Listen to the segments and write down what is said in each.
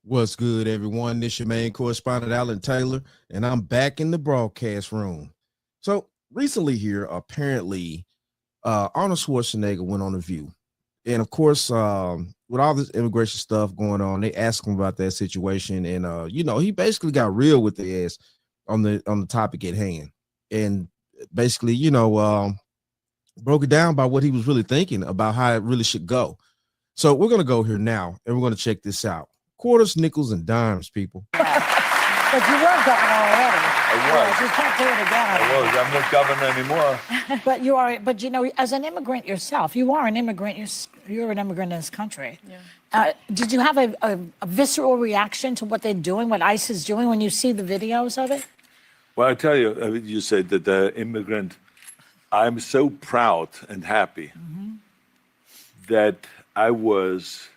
What's good, everyone? This your main correspondent, Alan Taylor, and I'm back in the broadcast room. So recently here, apparently, Arnold Schwarzenegger went on a View. And of course, with all this immigration stuff going on, they asked him about that situation. And he basically got real with the ass on the topic at hand. And basically, broke it down by what he was really thinking about how it really should go. So we're gonna go here now and we're gonna check this out. Quarters, nickels, and dimes, people. But you were governor already. I was. Yes, you can't do it again. I was. I'm not governor anymore. But you are. But as an immigrant yourself, you are an immigrant. You're an immigrant in this country. Yeah. Did you have a visceral reaction to what they're doing, what ICE is doing, when you see the videos of it? Well, I tell you, you said that the immigrant. I'm so proud and happy that I was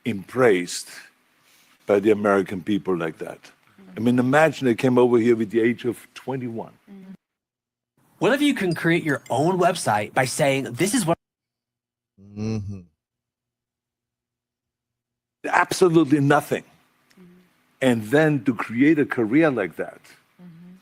embraced by the American people like that. I mean, imagine they came over here with the age of 21. What if you can create your own website by saying, this is what... Absolutely nothing. And then to create a career like that.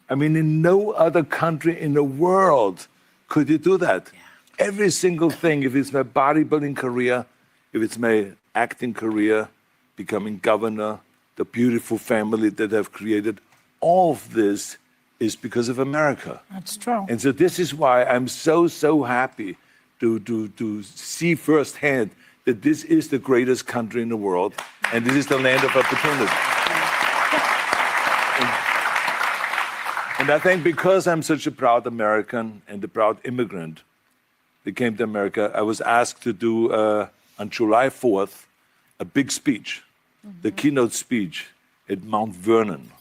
I mean, in no other country in the world could you do that. Yeah. Every single thing, if it's my bodybuilding career, if it's my acting career, becoming governor, the beautiful family that I've created, all of this is because of America. That's true. And so this is why I'm so happy to see firsthand that this is the greatest country in the world, and this is the land of opportunity. And I think because I'm such a proud American and a proud immigrant that came to America, I was asked to do, on July 4th, a big speech, the keynote speech at Mount Vernon,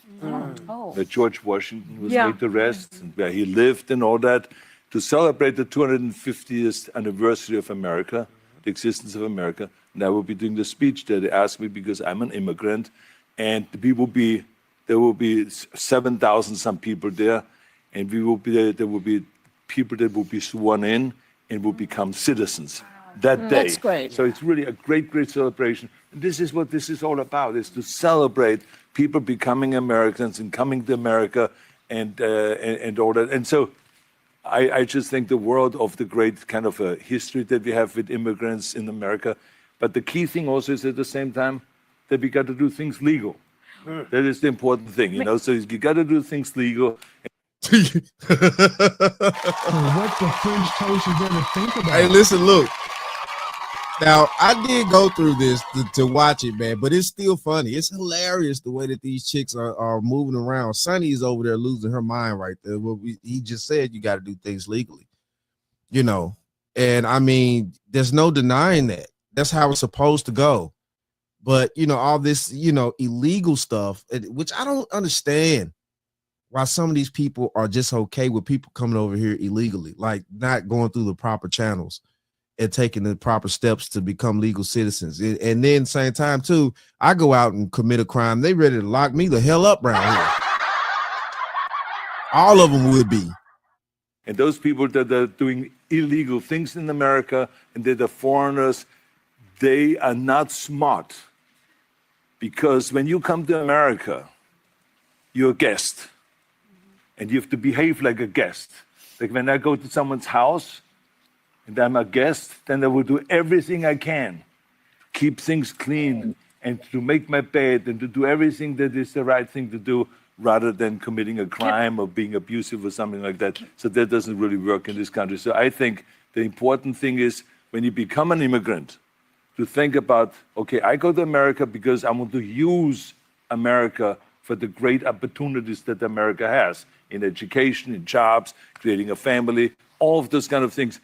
where George Washington was laid to rest, and where he lived and all that, to celebrate the 250th anniversary of America, the existence of America. And I will be doing the speech there. They asked me because I'm an immigrant, and there will be 7,000 some people there, and there will be people that will be sworn in and will become citizens that day. That's great. So it's really a great celebration. And this is what this is all about, is to celebrate people becoming Americans and coming to America and all that. And so I just think the world of the great kind of a history that we have with immigrants in America. But the key thing also is at the same time that we got to do things legal. That is the important thing, you know. So you got to do things legal. What the French toast is gonna think about? Hey, listen, look. Now, I did go through this to watch it, man, but it's still funny. It's hilarious the way that these chicks are moving around. Sonny's over there losing her mind right there. Well, he just said you got to do things legally, and I mean, there's no denying that. That's how it's supposed to go. But, all this, illegal stuff, which I don't understand why some of these people are just okay with people coming over here illegally, like not going through the proper channels and taking the proper steps to become legal citizens. And then same time, too, I go out and commit a crime. They ready to lock me the hell up around here. All of them would be. And those people that are doing illegal things in America and that are foreigners, they are not smart. Because when you come to America, you're a guest. And you have to behave like a guest. Like when I go to someone's house and I'm a guest, then I will do everything I can. Keep things clean and to make my bed and to do everything that is the right thing to do rather than committing a crime or being abusive or something like that. So that doesn't really work in this country. So I think the important thing is when you become an immigrant, to think about, okay, I go to America because I want to use America for the great opportunities that America has in education, in jobs, creating a family, all of those kind of things.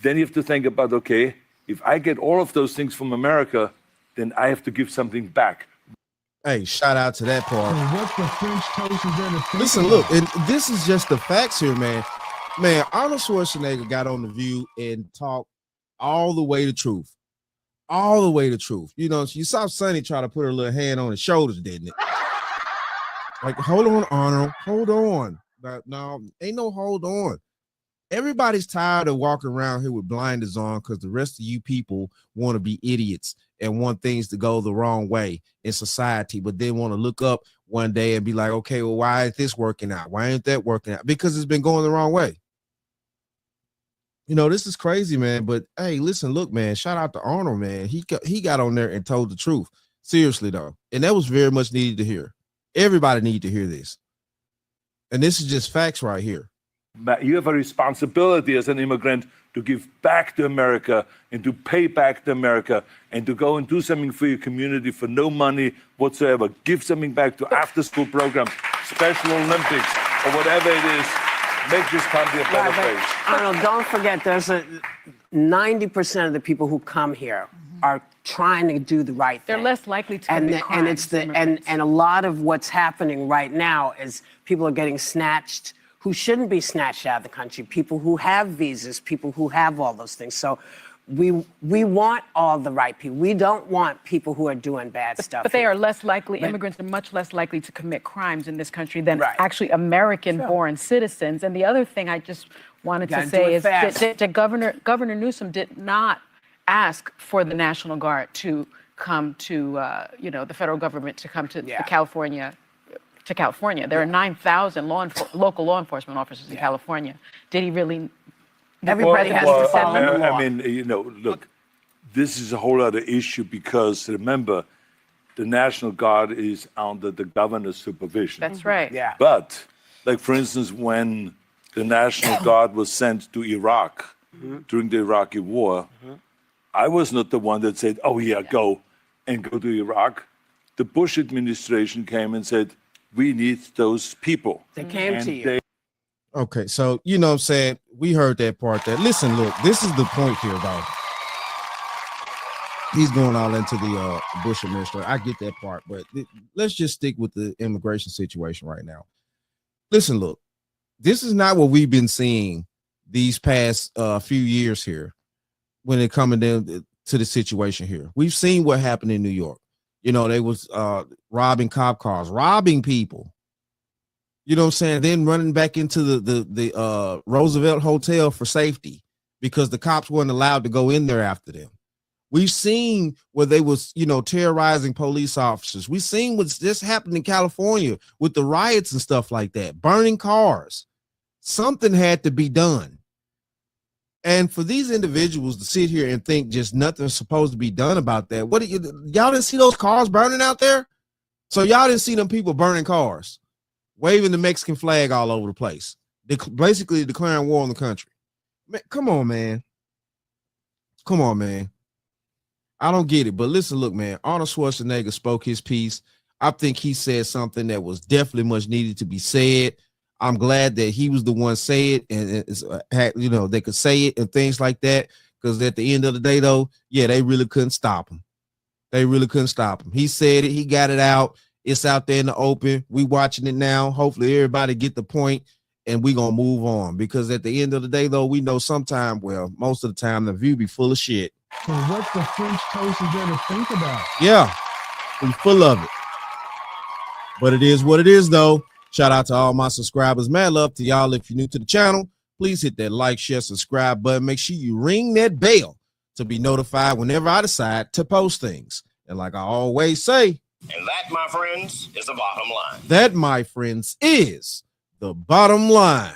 Then you have to think about, okay, if I get all of those things from America, then I have to give something back. Hey, shout out to that part. What the French toast is gonna think Listen, about? look, and this is just the facts here, man. Man, Arnold Schwarzenegger got on The View and talked all the way to truth. All the way to truth. You saw Sonny try to put her little hand on his shoulders, didn't it? Like, hold on, Arnold. Hold on. No, ain't no hold on. Everybody's tired of walking around here with blinders on because the rest of you people want to be idiots and want things to go the wrong way in society, but then want to look up one day and be like, okay, well, why is this working out? Why ain't that working out? Because it's been going the wrong way. You know, this is crazy, man. But hey, listen, look, man, shout out to Arnold, man. He got on there and told the truth. Seriously, though. And that was very much needed to hear. Everybody need to hear this. And this is just facts right here. You have a responsibility as an immigrant to give back to America and to pay back to America and to go and do something for your community for no money whatsoever. Give something back to after-school programs, Special Olympics, or whatever it is. Make this country a better place. Arnold, don't forget, there's 90% of the people who come here are trying to do the right thing. They're less likely to commit crimes. And it's and a lot of what's happening right now is people are getting snatched who shouldn't be snatched out of the country, people who have visas, people who have all those things. So we want all the right people. We don't want people who are doing bad stuff. But they are less likely, immigrants are much less likely to commit crimes in this country than actually American-born citizens. And the other thing I just wanted to say is that Governor Newsom did not ask for the National Guard to come to, the federal government to come to California. There are 9,000 local law enforcement officers in California. Did he really? Everybody has to follow the law. I mean, look, this is a whole other issue because remember, the National Guard is under the governor's supervision. That's right. Yeah. But, like for instance, when the National Guard was sent to Iraq during the Iraqi War, I was not the one that said, "Oh yeah, go to Iraq." The Bush administration came and said, "We need those people." They came to you. Okay, so you know what I'm saying? We heard that part there. Listen, look, this is the point here, though. He's going all into the Bush administration. I get that part, but let's just stick with the immigration situation right now. Listen, look, this is not what we've been seeing these past few years here when it coming down to the situation here. We've seen what happened in New York. You know, they was robbing cop cars, robbing people. You know what I'm saying? Then running back into the Roosevelt Hotel for safety because the cops weren't allowed to go in there after them. We've seen where they was, terrorizing police officers. We've seen what's just happened in California with the riots and stuff like that, burning cars. Something had to be done. And for these individuals to sit here and think just nothing's supposed to be done about that, y'all didn't see those cars burning out there? So y'all didn't see them people burning cars, waving the Mexican flag all over the place, basically declaring war on the country. Man, come on, man. Come on, man. I don't get it, but listen, look, man, Arnold Schwarzenegger spoke his piece. I think he said something that was definitely much needed to be said. I'm glad that he was the one say it and they could say it and things like that. Because at the end of the day, though, they really couldn't stop him. They really couldn't stop him. He said it. He got it out. It's out there in the open. We watching it now. Hopefully everybody get the point and we going to move on. Because at the end of the day, though, we know sometime, most of the time, the view be full of shit. So what the French toast is there to think about? Yeah, we full of it. But it is what it is, though. Shout out to all my subscribers. Mad love to y'all. If you're new to the channel, please hit that like, share, subscribe button. Make sure you ring that bell to be notified whenever I decide to post things. And like I always say, and that, my friends, is the bottom line. That, my friends, is the bottom line.